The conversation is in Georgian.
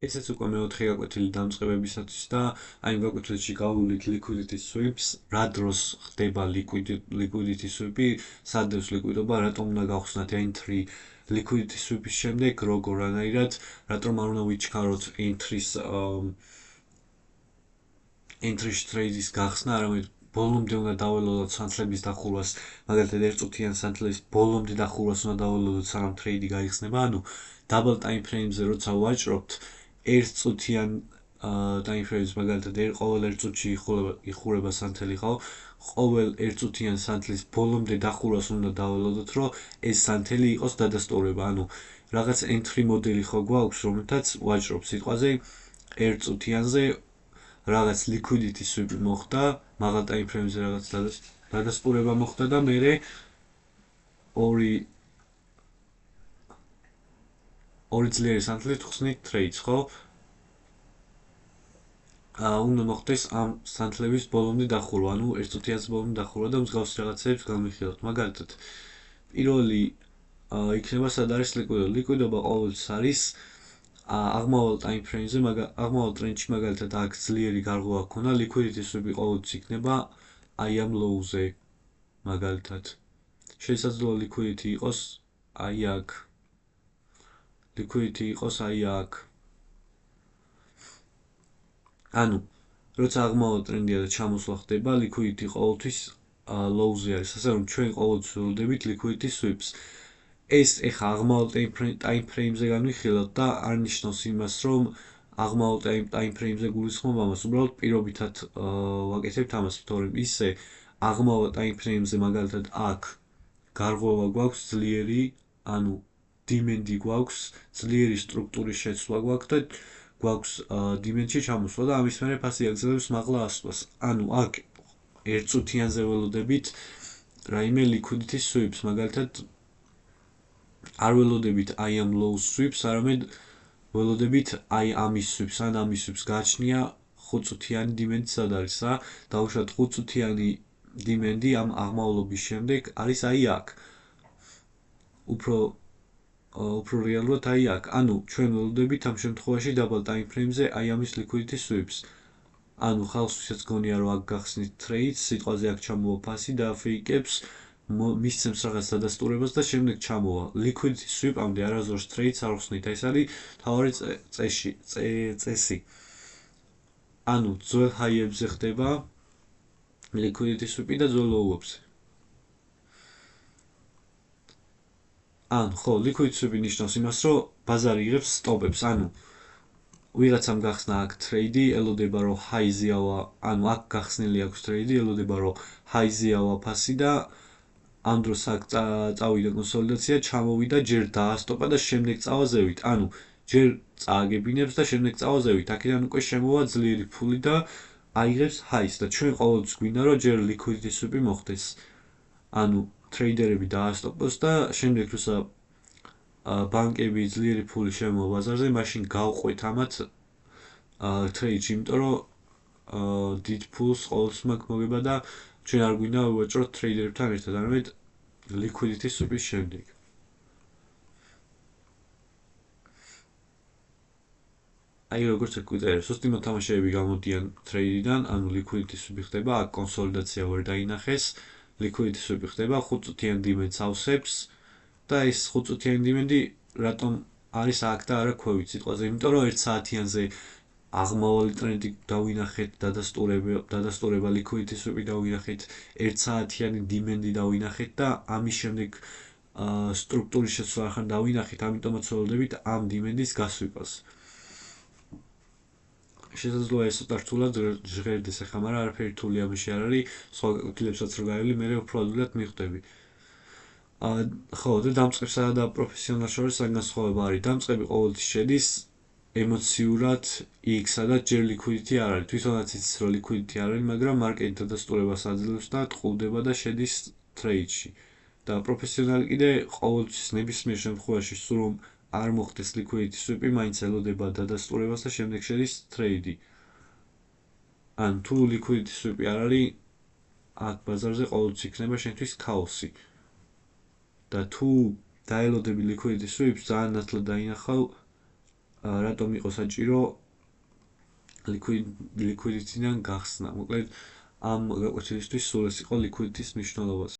ესეც უკვე მეოთხე გაკვეთილი დამწყებებისათვის და აი გაკვეთილში გავავლით liquidity sweeps, რა დროს ხდება liquidity sweep-ი, სადევს ლიკვიდობა, რატომ უნდა გავხსნათ entry liquidity sweep-ის შემდეგ, როგორანაირად, რატომ არ უნდა ვიჩქაროთ entry trade-ის გახსნა, არამედ ბოლომდე უნდა დაველოდოთ სანთლების დახურვას, მაგალითად ერთწუთიან სანთლის ბოლომდე დახურვას უნდა დაველოდოთ, სანამ ტრეიდი გაიხსნება, ანუ double time frame-ზე როცა ვაჭრობთ, ერთწუთიან time frame-ს მაგალითად ყოველ ერთ წუთში იხურება სანთელი ხო? ყოველ ერთწუთიან სანთლის ბოლომდე დახურვას უნდა დაველოდოთ, რომ ეს სანთელი იყოს დადასტურება, ანუ რაღაც entry მოდელი ხო გვაქვს, რომელთაც ვაჭრობ სიტყვაზე ერთწუთიანზე რაღაც liquidity sweep მოხდა, მაღალ time frame-ზე რაღაც დადასტურება მოხდა და მერე ორი ძლიერი სანთლით ხსნით trades, ხო? უნდა მოხდეს ამ სანთლების ბოლომდე დახურვა, ანუ ერთწუთიანზე ბოლომდე დახურვა და მსგავს რაღაცებს განვიხილოთ. მაგალითად, პირველი იქნება სად არის ლიკვიდობა. ლიკვიდობა ყოველთვის არის აღმავალ time frame-ზე, აღმავალ ტრენდში მაგალითად აქ ძლიერი გარღვევა ქონა, liquidity sweep-ი ყოველთვის იქნება აი ამ low-ზე. მაგალითად, შესაძლოა liquidity იყოს აი აქ. liquidity იყოს აი აქ. ანუ, როცა აღმავალ ტრენდია და ჩამოსვლა ხდება, liquidity ყოველთვის low-ზე არის, ასე რომ ჩვენ ყოველთვის ველოდებით liquidity sweeps. ეს ეხა აღმავალ time frame-ზე განვიხილოთ და არ ნიშნავს იმას, რომ აღმავალ time frame-ზე გულისხმობ ამას, უბრალოდ პირობითად ვაკეთებთ ამას, თორემ ისე აღმავალ time frame-ზე მაგალითად აქ გარღვევა გვაქვს ძლიერი, ანუ demand-ი გვაქვს, ძლიერი სტრუქტურის შეცვლა გვაქვს და გვაქვს demand-ში ჩამოსვლა და ამის მერე ფასი აგრძელებს მაღლა ასვლას. ანუ აქ ერთწუთიანზე ველოდებით რაიმე liquidity sweeps, მაგალითად არ ველოდებით აი ამ low sweeps, არამედ ველოდებით აი ამის sweeps, ან ამის sweeps გააჩნია 5 წუთიანი demand სად არის, დაუშვათ 5 წუთიანი demand-ი ამ აღმავლობის შემდეგ არის აი აქ. უფრო რეალურად აი აქ. ანუ ჩვენ ველოდებით ამ შემთხვევაში double time frame-ზე აი ამის liquidity sweeps. ანუ ხალხს ვისაც გონია რომ აქ გახსნით trades, სიტყვაზე აქ ჩამოვა ფასი და ფეიკებს, მისცემს რაღაც დადასტურებას და შემდეგ ჩამოვა. liquidity sweep-ამდე არასდროს trades არ ხსნით. ეს არის მთავარი წესი. ანუ ძველ high-ებზე ხდება liquidity sweep-ი და ძველ low-ებზე. ანუ ხო, liquidity sweep-ი ნიშნავს იმას, რომ ბაზარი იღებს სტოპებს, ანუ ვიღაცამ გახსნა აქ trade-ი, ელოდება რომ high-ზე ავა, ანუ აქ გახსნილი აქვს trade-ი, ელოდება რომ high-ზე ავა ფასი და ამ დროს აქ წავიდა კონსოლიდაცია, ჩამოვიდა, ჯერ დაასტოპა და შემდეგ წავა ზევით. ანუ ჯერ წააგებინებს და შემდეგ წავა ზევით. აქედან უკვე შემოვა ძლიერი ფული და აიღებს high-ს და ჩვენ ყოველთვის გვინდა რომ ჯერ liquidity sweep-ი მოხდეს. ანუ ტრეიდერები დაასტოპოს და შემდეგ როცა ბანკები ძლიერი ფული შემოვა ბაზარზე, მაშინ გავყვეთ ამათ ტრეიდში, იმიტომ რომ დიდ ფულს ყოველთვის მაქვს მოგება და ჩვენ არ გვინდა ვაჭროთ ტრეიდერებთან ერთად, არამედ liquidity sweep-ის შემდეგ. აი როგორც ეკვიტერებს, სუსტი მოთამაშეები გამოდიან ტრეიდიდან, ანუ liquidity sweep-ი ხდება, აქ კონსოლიდაცია ვერ დაინახეს, liquidity sweep-ი ხდება, 5 წუთიან demand-ს ავსებს და ეს 5 წუთიანი demand-ი რატომ არის აქ და არა ქვევით სიტყვაზე, იმიტომ რომ 1 საათიანზე აღმავალი ტრენდი დავინახეთ, დადასტურება liquidity sweep-ი დავინახეთ, 1 საათიანი demand-ი დავინახეთ და ამის შემდეგ სტრუქტურის შეცვლა ახლა დავინახეთ, ამიტომაც ველოდებით ამ demand-ის გასვიფას. შესაძლოა ეს ცოტა რთულად ჟღერდეს ახლა, მაგრამ არაფერი რთული ამაში არ არის, სხვა გაკვეთილებსაც რო გავივლი, მე უფრო ადვილად მივხვდები. ხო, და დამწყებსა და პროფესიონალ შორის განსხვავება არის. დამწყები ყოველთვის შედის ემოციურად იქ, სადაც ჯერ liquidity არ არის. თვითონაც იცის რომ liquidity არ არის, მაგრამ მარკეტი დადასტურებას აძლევს და ტყუდება და შედის ტრეიდში. და პროფესიონალი კიდე ყოველთვის ნებისმიერ შემთხვევაში სულ რომ არ მოხდეს liquidity sweep-ი, მაინც ელოდება დადასტურებას და შემდეგ შედის ტრეიდი. ან თუ liquidity sweep-ი არ არის, აქ ბაზარზე ყოველთვის იქნება შენთვის ქაოსი. და თუ დაელოდები liquidity sweeps, ძალიან ნათლად დაინახავ, რატომ იყო საჭირო liquidity-დან გახსნა. მოკლედ, ამ გაკვეთილისთვის სულ ეს იყო liquidity-ის მნიშვნელობაზე.